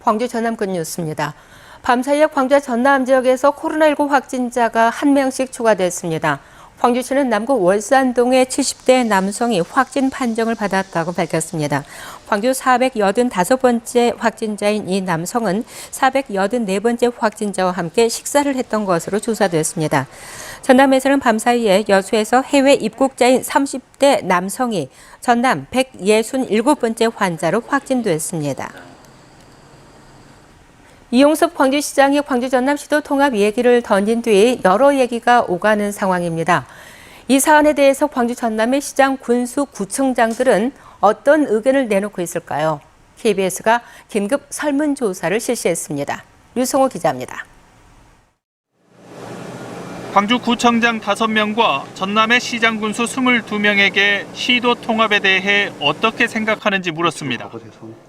광주 전남권 뉴스입니다. 밤사이에 광주 전남 지역에서 코로나19 확진자가 1명씩 추가됐습니다. 광주시는 남구 월산동의 70대 남성이 확진 판정을 받았다고 밝혔습니다. 광주 485번째 확진자인 이 남성은 484번째 확진자와 함께 식사를 했던 것으로 조사됐습니다. 전남에서는 밤사이에 여수에서 해외 입국자인 30대 남성이 전남 167번째 환자로 확진됐습니다. 이용섭 광주시장이 광주 전남시도 통합 얘기를 던진 뒤 여러 얘기가 오가는 상황입니다. 이 사안에 대해서 광주 전남의 시장 군수 구청장들은 어떤 의견을 내놓고 있을까요? KBS가 긴급 설문조사를 실시했습니다. 류성호 기자입니다. 광주 구청장 5명과 전남의 시장 군수 22명에게 시도 통합에 대해 어떻게 생각하는지 물었습니다.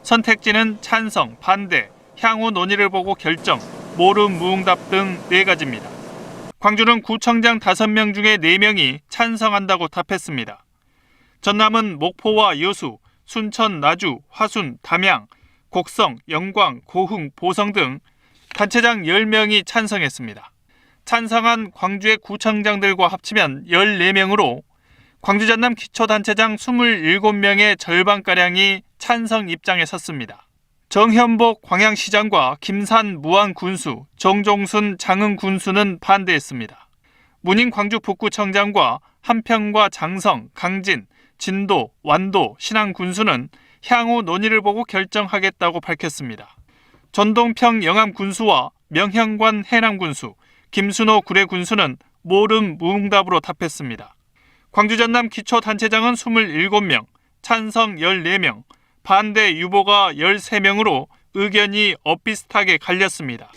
선택지는 찬성, 반대, 향후 논의를 보고 결정, 모름, 무응답 등 4가지입니다. 광주는 구청장 5명 중에 4명이 찬성한다고 답했습니다. 전남은 목포와 여수, 순천, 나주, 화순, 담양, 곡성, 영광, 고흥, 보성 등 단체장 10명이 찬성했습니다. 찬성한 광주의 구청장들과 합치면 14명으로 광주 전남 기초단체장 27명의 절반가량이 찬성 입장에 섰습니다. 정현복 광양시장과 김산 무안군수, 정종순 장흥군수는 반대했습니다. 문인 광주 북구청장과 한평과 장성, 강진, 진도, 완도, 신안군수는 향후 논의를 보고 결정하겠다고 밝혔습니다. 전동평 영암군수와 명현관 해남군수, 김순호 구례군수는 모름 무응답으로 답했습니다. 광주 전남 기초단체장은 27명, 찬성 14명, 반대 유보가 13명으로 의견이 엇비슷하게 갈렸습니다.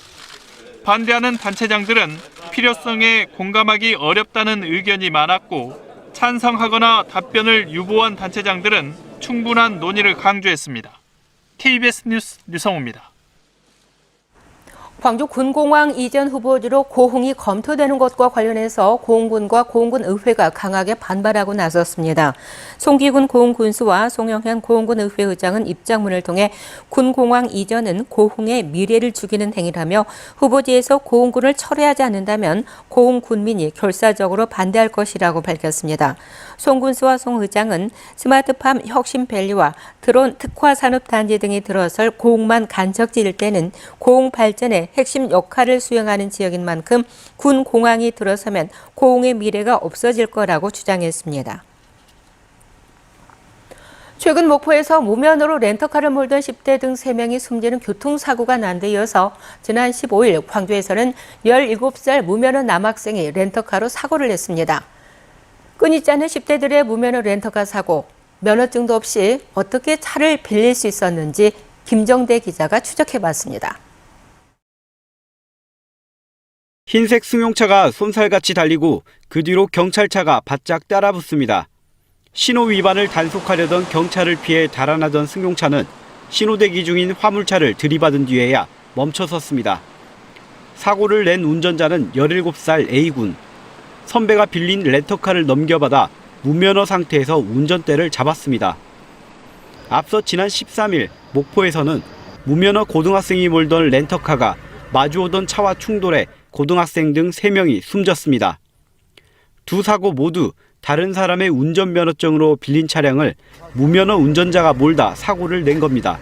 반대하는 단체장들은 필요성에 공감하기 어렵다는 의견이 많았고 찬성하거나 답변을 유보한 단체장들은 충분한 논의를 강조했습니다. KBS 뉴스 류성호입니다. 광주 군공항 이전 후보지로 고흥이 검토되는 것과 관련해서 고흥군과 고흥군의회가 강하게 반발하고 나섰습니다. 송기군 고흥군수와 송영현 고흥군의회 의장은 입장문을 통해 군공항 이전은 고흥의 미래를 죽이는 행위라며 후보지에서 고흥군을 철회하지 않는다면 고흥군민이 결사적으로 반대할 것이라고 밝혔습니다. 송 군수와 송 의장은 스마트팜 혁신밸리와 드론 특화산업단지 등이 들어설 고흥만 간척지일 때는 고흥 발전에 핵심 역할을 수행하는 지역인 만큼 군 공항이 들어서면 고흥의 미래가 없어질 거라고 주장했습니다. 최근 목포에서 무면허로 렌터카를 몰던 10대 등 3명이 숨지는 교통사고가 난 데 이어서 지난 15일 광주에서는 17살 무면허 남학생이 렌터카로 사고를 냈습니다. 끊이지 않는 10대들의 무면허 렌터카 사고, 면허증도 없이 어떻게 차를 빌릴 수 있었는지 김정대 기자가 추적해봤습니다. 흰색 승용차가 쏜살같이 달리고 그 뒤로 경찰차가 바짝 따라붙습니다. 신호 위반을 단속하려던 경찰을 피해 달아나던 승용차는 신호대기 중인 화물차를 들이받은 뒤에야 멈춰섰습니다. 사고를 낸 운전자는 17살 A군. 선배가 빌린 렌터카를 넘겨받아 무면허 상태에서 운전대를 잡았습니다. 앞서 지난 13일 목포에서는 무면허 고등학생이 몰던 렌터카가 마주오던 차와 충돌해 고등학생 등 3명이 숨졌습니다. 두 사고 모두 다른 사람의 운전면허증으로 빌린 차량을 무면허 운전자가 몰다 사고를 낸 겁니다.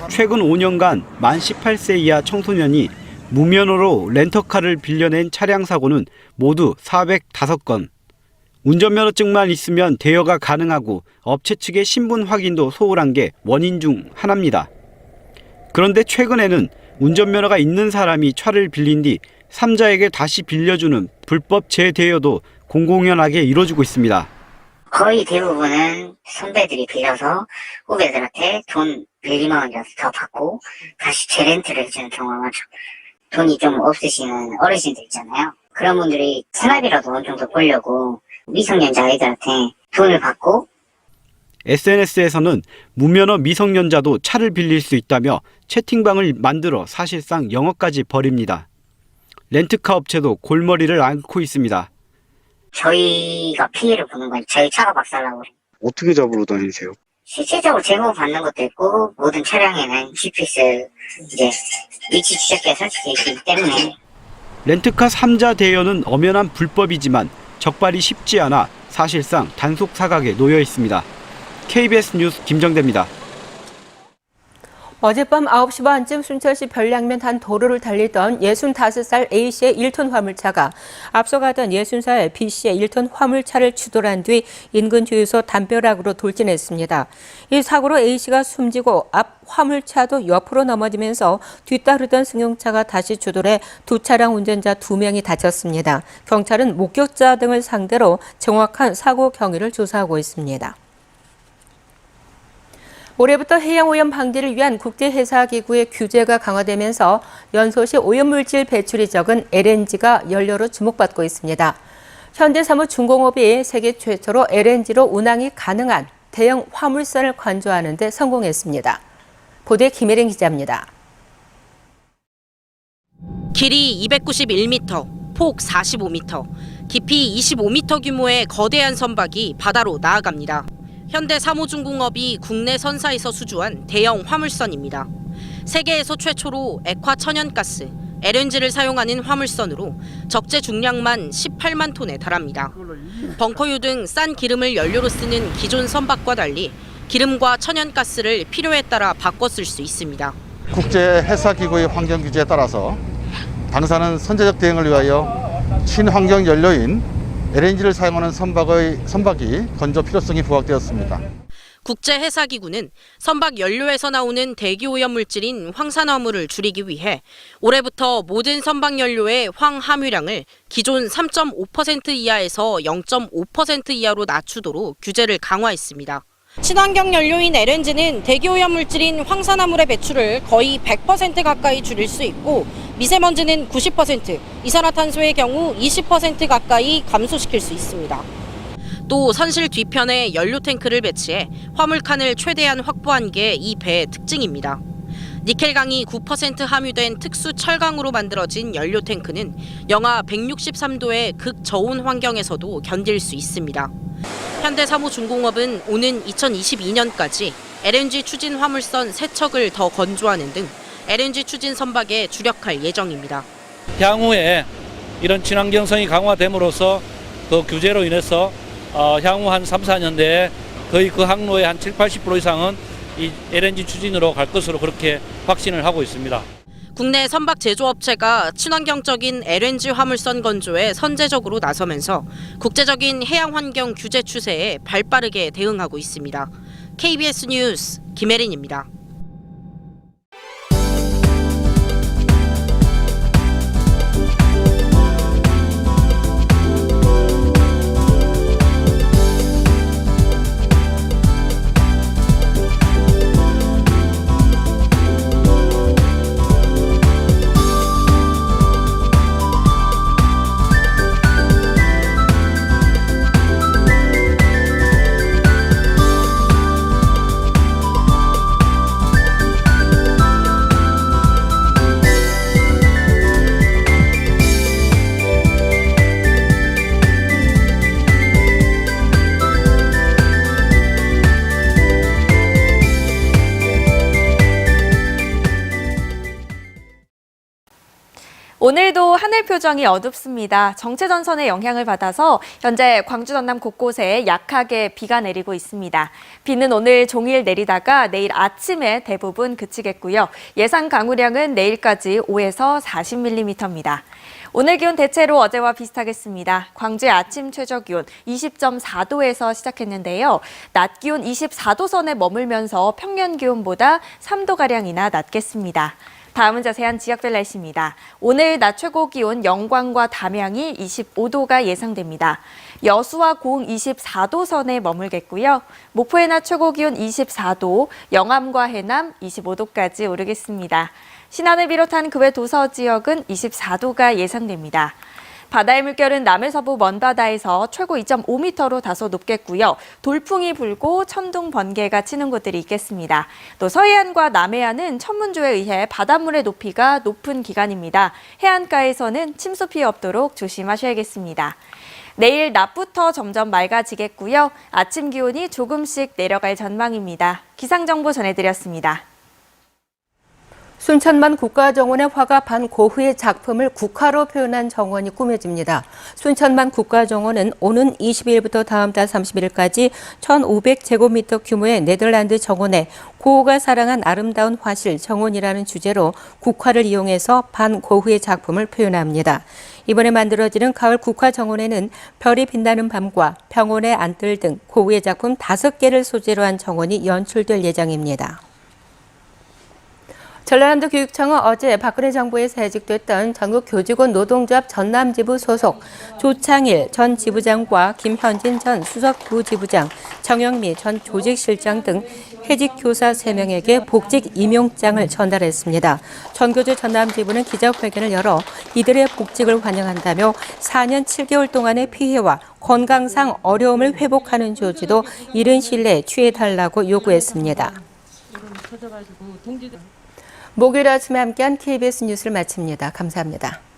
최근 5년간 만 18세 이하 청소년이 무면허로 렌터카를 빌려낸 차량 사고는 모두 405건. 운전면허증만 있으면 대여가 가능하고 업체 측의 신분 확인도 소홀한 게 원인 중 하나입니다. 그런데 최근에는 운전면허가 있는 사람이 차를 빌린 뒤 3자에게 다시 빌려주는 불법 재대여도 공공연하게 이루어지고 있습니다. 거의 대부분은 선배들이 빌려서 후배들한테 돈 100만 원이라도 더 받고 다시 재렌트를 해주는 경우가 많죠. 돈이 좀 없으시는 어르신들 있잖아요. 그런 분들이 생활비라도 어느 정도 벌려고 미성년자 아이들한테 돈을 받고 SNS에서는 무면허 미성년자도 차를 빌릴 수 있다며 채팅방을 만들어 사실상 영어까지 벌입니다. 렌트카 업체도 골머리를 앓고 있습니다. 저희가 피해를 보는 건 저희 차가 박살나고 어떻게 잡으러 다니세요? 실질적으로 제보받는 것도 있고 모든 차량에는 GPS 이제 위치 추적기가 설치되어 있기 때문에 렌트카 3자 대여는 엄연한 불법이지만 적발이 쉽지 않아 사실상 단속 사각에 놓여 있습니다. KBS 뉴스 김정대입니다. 어젯밤 9시 반쯤 순천시 별량면 한 도로를 달리던 65살 A씨의 1톤 화물차가 앞서가던 60살 B씨의 1톤 화물차를 추돌한 뒤 인근 주유소 담벼락으로 돌진했습니다. 이 사고로 A씨가 숨지고 앞 화물차도 옆으로 넘어지면서 뒤따르던 승용차가 다시 추돌해 두 차량 운전자 2명이 다쳤습니다. 경찰은 목격자 등을 상대로 정확한 사고 경위를 조사하고 있습니다. 올해부터 해양오염 방지를 위한 국제해사기구의 규제가 강화되면서 연소시 오염물질 배출이 적은 LNG가 연료로 주목받고 있습니다. 현대사무중공업이 세계 최초로 LNG로 운항이 가능한 대형 화물선을 관조하는 데 성공했습니다. 보도에 김혜린 기자입니다. 길이 291m, 폭 45m, 깊이 25m 규모의 거대한 선박이 바다로 나아갑니다. 현대사무중공업이 국내 선사에서 수주한 대형 화물선입니다. 세계에서 최초로 액화 천연가스, LNG를 사용하는 화물선으로 적재 중량만 18만 톤에 달합니다. 벙커유 등 싼 기름을 연료로 쓰는 기존 선박과 달리 기름과 천연가스를 필요에 따라 바꿔 쓸 수 있습니다. 국제해사기구의 환경 규제에 따라서 당사는 선제적 대응을 위하여 친환경 연료인 LNG를 사용하는 선박이 건조 필요성이 부각되었습니다. 국제해사기구는 선박 연료에서 나오는 대기오염 물질인 황산화물을 줄이기 위해 올해부터 모든 선박 연료의 황 함유량을 기존 3.5% 이하에서 0.5% 이하로 낮추도록 규제를 강화했습니다. 친환경 연료인 LNG는 대기오염 물질인 황산화물의 배출을 거의 100% 가까이 줄일 수 있고 미세먼지는 90%, 이산화탄소의 경우 20% 가까이 감소시킬 수 있습니다. 또 선실 뒤편에 연료 탱크를 배치해 화물칸을 최대한 확보한 게 이 배의 특징입니다. 니켈강이 9% 함유된 특수 철강으로 만들어진 연료 탱크는 영하 163도의 극저온 환경에서도 견딜 수 있습니다. 현대사무중공업은 오는 2022년까지 LNG 추진 화물선 3척을 더 건조하는 등 LNG 추진 선박에 주력할 예정입니다. 향후에 이런 친환경성이 강화됨으로써 그 규제로 인해서 향후 한 3, 4년 내에 거의 그 항로의 한 7, 80% 이상은 이 LNG 추진으로 갈 것으로 그렇게 확신을 하고 있습니다. 국내 선박 제조업체가 친환경적인 LNG 화물선 건조에 선제적으로 나서면서 국제적인 해양 환경 규제 추세에 발빠르게 대응하고 있습니다. KBS 뉴스 김혜린입니다. 오늘도 하늘 표정이 어둡습니다. 정체전선의 영향을 받아서 현재 광주 전남 곳곳에 약하게 비가 내리고 있습니다. 비는 오늘 종일 내리다가 내일 아침에 대부분 그치겠고요. 예상 강우량은 내일까지 5에서 40mm입니다. 오늘 기온 대체로 어제와 비슷하겠습니다. 광주의 아침 최저 기온 20.4도에서 시작했는데요. 낮 기온 24도 선에 머물면서 평년 기온보다 3도가량이나 낮겠습니다. 다음은 자세한 지역별 날씨입니다. 오늘 낮 최고 기온 영광과 담양이 25도가 예상됩니다. 여수와 고흥 24도 선에 머물겠고요. 목포의 낮 최고 기온 24도, 영암과 해남 25도까지 오르겠습니다. 신안을 비롯한 그 외 도서 지역은 24도가 예상됩니다. 바다의 물결은 남해서부 먼바다에서 최고 2.5m로 다소 높겠고요. 돌풍이 불고 천둥, 번개가 치는 곳들이 있겠습니다. 또 서해안과 남해안은 천문조에 의해 바닷물의 높이가 높은 기간입니다. 해안가에서는 침수 피해 없도록 조심하셔야겠습니다. 내일 낮부터 점점 맑아지겠고요. 아침 기온이 조금씩 내려갈 전망입니다. 기상정보 전해드렸습니다. 순천만 국가정원의 화가 반고흐의 작품을 국화로 표현한 정원이 꾸며집니다. 순천만 국가정원은 오는 22일부터 다음 달 31일까지 1,500제곱미터 규모의 네덜란드 정원에 고흐가 사랑한 아름다운 화실 정원이라는 주제로 국화를 이용해서 반고흐의 작품을 표현합니다. 이번에 만들어지는 가을 국화정원에는 별이 빛나는 밤과 평온의 안뜰 등 고흐의 작품 5개를 소재로 한 정원이 연출될 예정입니다. 전라남도 교육청은 어제 박근혜 정부에서 해직됐던 전국 교직원 노동조합 전남지부 소속 조창일 전 지부장과 김현진 전 수석부지부장, 정영미 전 조직실장 등 해직 교사 3명에게 복직 임용장을 전달했습니다. 전교조 전남지부는 기자회견을 열어 이들의 복직을 환영한다며 4년 7개월 동안의 피해와 건강상 어려움을 회복하는 조치도 이른 시일 내에 취해달라고 요구했습니다. 목요일 아침에 함께한 KBS 뉴스를 마칩니다. 감사합니다.